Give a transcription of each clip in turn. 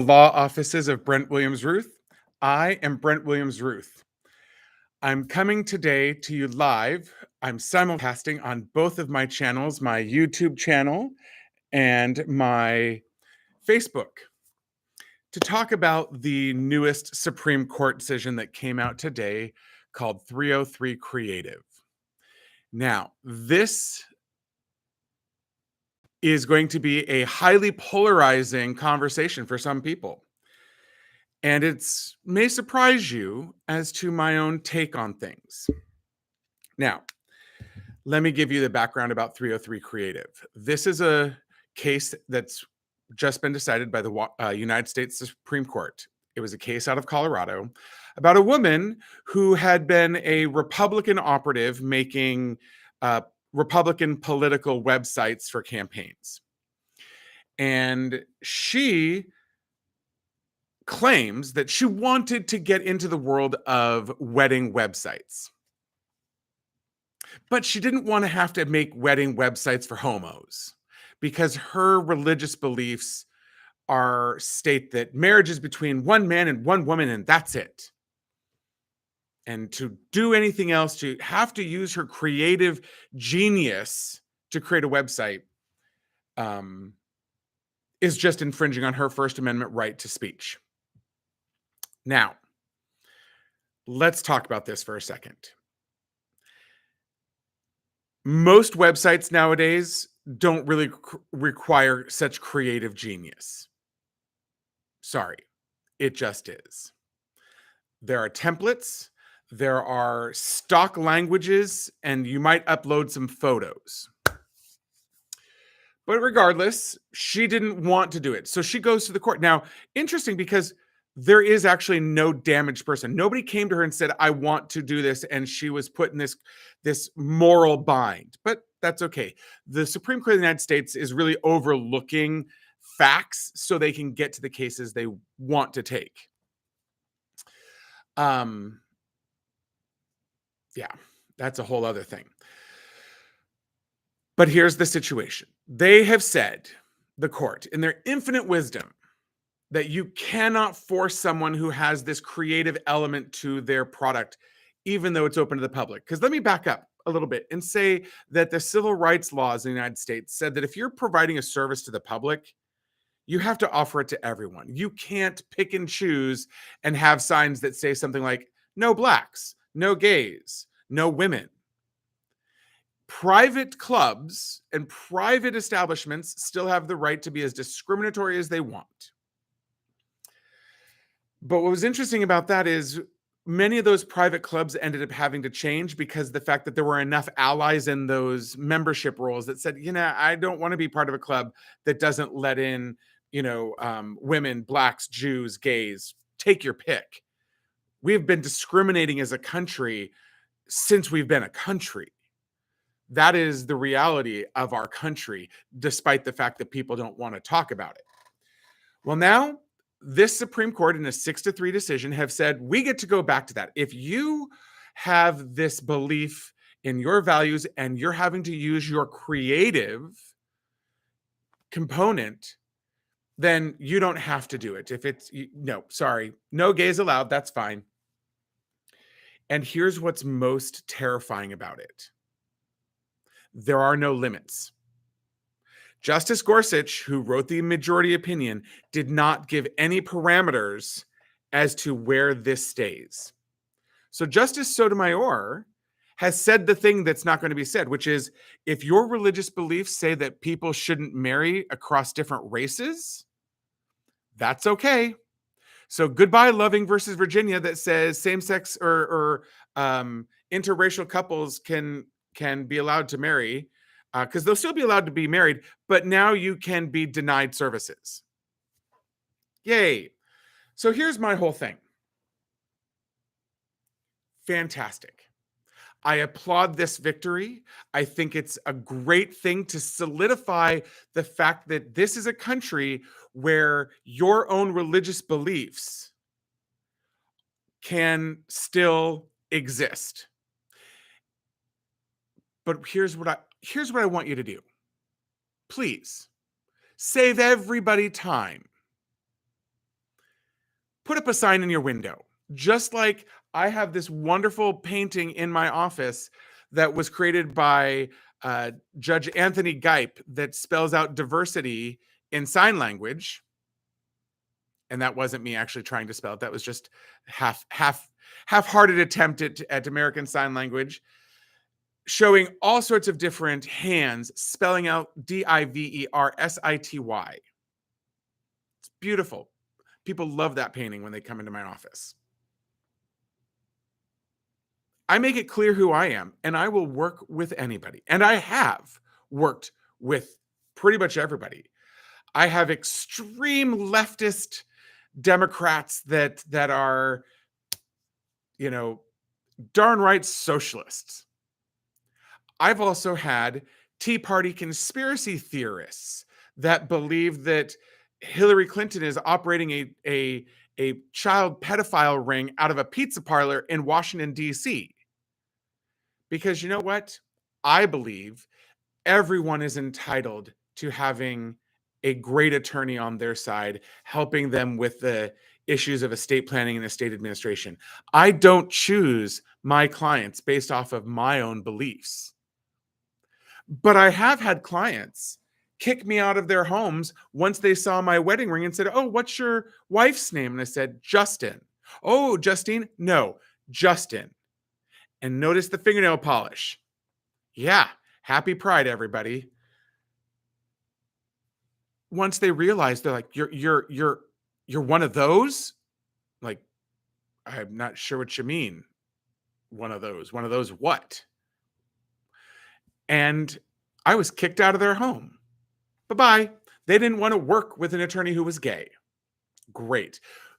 Law offices of Brent Williams-Ruth. I am Brent Williams-Ruth. I'm coming today to you live. I'm simulcasting on both of my channels, my YouTube channel and my Facebook, to talk about the newest Supreme Court decision that came out today called 303 Creative. Now, this is going to be a highly polarizing conversation for some people. And it may surprise you as to my own take on things. Now, let me give you the background about 303 Creative. This is a case that's just been decided by the United States Supreme Court. It was a case out of Colorado about a woman who had been a Republican operative making Republican political websites for campaigns. And she claims that she wanted to get into the world of wedding websites. But she didn't want to have to make wedding websites for homos because her religious beliefs state that marriage is between one man and one woman and that's it. And to do anything else, to have to use her creative genius to create a website is just infringing on her First Amendment right to speech. Now, let's talk about this for a second. Most websites nowadays don't really require such creative genius. Sorry, it just is. There are templates, there are stock languages, and you might upload some photos. But regardless, she didn't want to do it. So she goes to the court. Now, interesting because there is actually no damaged person. Nobody came to her and said, I want to do this. And she was put in this moral bind. But that's okay. The Supreme Court of the United States is really overlooking facts so they can get to the cases they want to take. Yeah, that's a whole other thing. But here's the situation. They have said, the court, in their infinite wisdom, that you cannot force someone who has this creative element to their product, even though it's open to the public. Because let me back up a little bit and say that the civil rights laws in the United States said that if you're providing a service to the public, you have to offer it to everyone. You can't pick and choose and have signs that say something like, no blacks, no gays, no women. Private clubs and private establishments still have the right to be as discriminatory as they want. But what was interesting about that is many of those private clubs ended up having to change because the fact that there were enough allies in those membership roles that said, I don't want to be part of a club that doesn't let in, women, blacks, Jews, gays, take your pick. We've been discriminating as a country since we've been a country. That is the reality of our country, despite the fact that people don't want to talk about it. Well, now this Supreme Court in a 6-3 decision have said, we get to go back to that. If you have this belief in your values and you're having to use your creative component, then you don't have to do it. If it's, no gays allowed, that's fine. And here's what's most terrifying about it. There are no limits. Justice Gorsuch, who wrote the majority opinion, did not give any parameters as to where this stays. So Justice Sotomayor has said the thing that's not going to be said, which is if your religious beliefs say that people shouldn't marry across different races, that's okay. So goodbye Loving versus Virginia that says same-sex or interracial couples can be allowed to marry because they'll still be allowed to be married, but now you can be denied services. Yay. So here's my whole thing. Fantastic. I applaud this victory. I think it's a great thing to solidify the fact that this is a country where your own religious beliefs can still exist. But here's what I want you to do. Please save everybody time. put up a sign in your window. Just like I have this wonderful painting in my office that was created by Judge Anthony Geip that spells out diversity in sign language. And that wasn't me actually trying to spell it. That was just half-hearted attempt at American Sign Language, showing all sorts of different hands spelling out Diversity. It's beautiful. People love that painting when they come into my office. I make it clear who I am, and I will work with anybody. And I have worked with pretty much everybody. I have extreme leftist Democrats that are, darn right socialists. I've also had Tea Party conspiracy theorists that believe that Hillary Clinton is operating a child pedophile ring out of a pizza parlor in Washington, D.C. Because you know what? I believe everyone is entitled to having a great attorney on their side, helping them with the issues of estate planning and estate administration. I don't choose my clients based off of my own beliefs. But I have had clients kick me out of their homes once they saw my wedding ring and said, "Oh, what's your wife's name?" And I said, "Justin." "Oh, Justine?" "No, Justin." And notice the fingernail polish. Yeah, happy Pride, everybody. Once they realize, they're like, you're one of those? Like, I'm not sure what you mean. One of those what? And I was kicked out of their home. Bye-bye. They didn't want to work with an attorney who was gay. Great.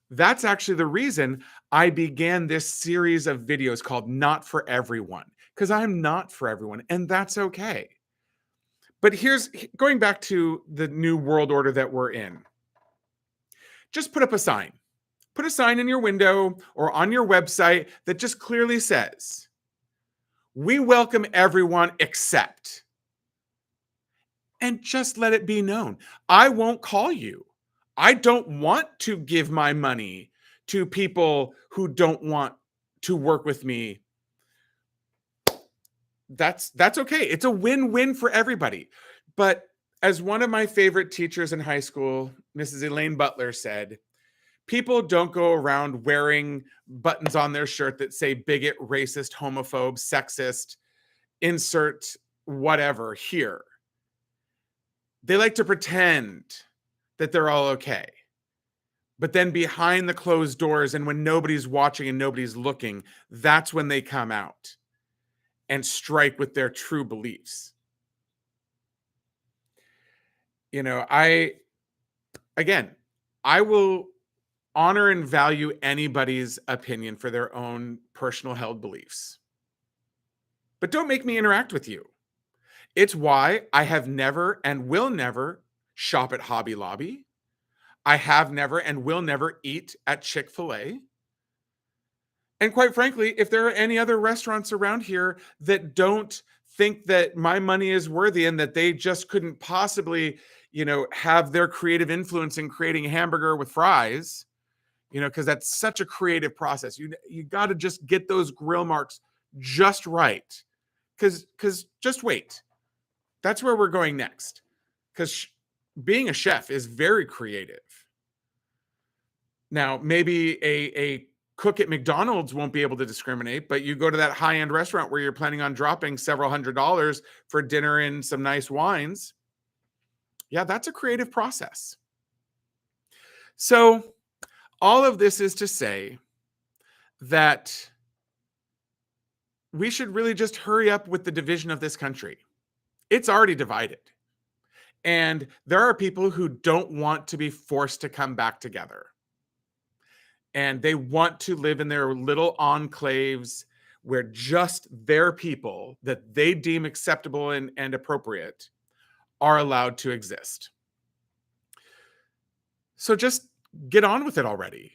That's actually the reason I began this series of videos called Not for Everyone, because I'm not for everyone, and that's okay. But going back to the new world order that we're in. Just put up a sign. Put a sign in your window or on your website that just clearly says, "We welcome everyone except," and just let it be known. I won't call you. I don't want to give my money to people who don't want to work with me. That's okay. It's a win-win for everybody. But as one of my favorite teachers in high school, Mrs. Elaine Butler, said, people don't go around wearing buttons on their shirt that say bigot, racist, homophobe, sexist, insert whatever here. They like to pretend that they're all okay. But then behind the closed doors and when nobody's watching and nobody's looking, that's when they come out and strike with their true beliefs. I will honor and value anybody's opinion for their own personal held beliefs. But don't make me interact with you. It's why I have never and will never shop at Hobby Lobby. I have never and will never eat at Chick-fil-A. And quite frankly, if there are any other restaurants around here that don't think that my money is worthy and that they just couldn't possibly, have their creative influence in creating a hamburger with fries, because that's such a creative process. You got to just get those grill marks just right. Because just wait. That's where we're going next. Because being a chef is very creative. Now, maybe a cook at McDonald's won't be able to discriminate, but you go to that high-end restaurant where you're planning on dropping several $100s for dinner and some nice wines. Yeah, that's a creative process. So all of this is to say that we should really just hurry up with the division of this country. It's already divided. And there are people who don't want to be forced to come back together. And they want to live in their little enclaves where just their people that they deem acceptable and appropriate are allowed to exist. So just get on with it already.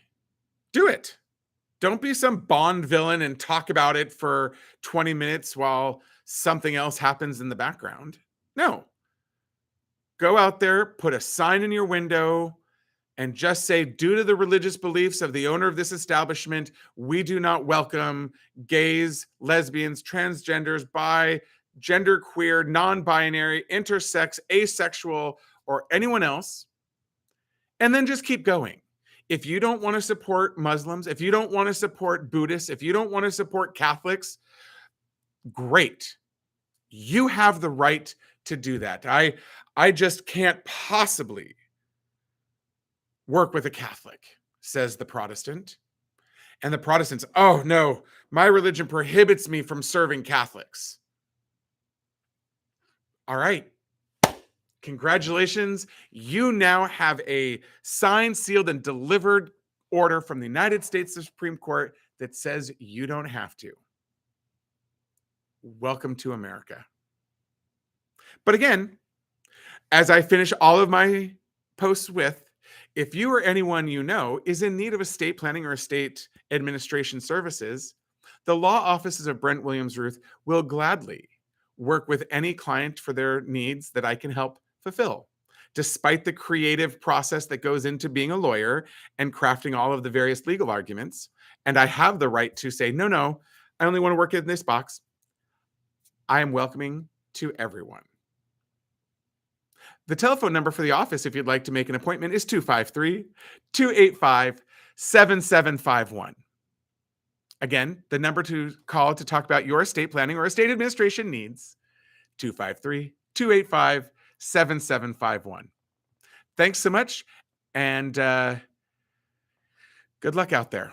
Do it. Don't be some Bond villain and talk about it for 20 minutes while something else happens in the background. No. Go out there, put a sign in your window, and just say, due to the religious beliefs of the owner of this establishment, we do not welcome gays, lesbians, transgenders, bi, genderqueer, non-binary, intersex, asexual, or anyone else, and then just keep going. If you don't want to support Muslims, if you don't want to support Buddhists, if you don't want to support Catholics, great. You have the right to do that. I just can't possibly work with a Catholic, says the Protestant. And the Protestants, oh no, my religion prohibits me from serving Catholics. All right. Congratulations. You now have a signed, sealed, and delivered order from the United States Supreme Court that says you don't have to. Welcome to America. But again, as I finish all of my posts with, if you or anyone you know is in need of estate planning or estate administration services, the law offices of Brent Williams-Ruth will gladly work with any client for their needs that I can help fulfill. Despite the creative process that goes into being a lawyer and crafting all of the various legal arguments, and I have the right to say, no, I only want to work in this box, I am welcoming to everyone. The telephone number for the office, if you'd like to make an appointment, is 253-285-7751. Again, the number to call to talk about your estate planning or estate administration needs, 253-285-7751. Thanks so much, and good luck out there.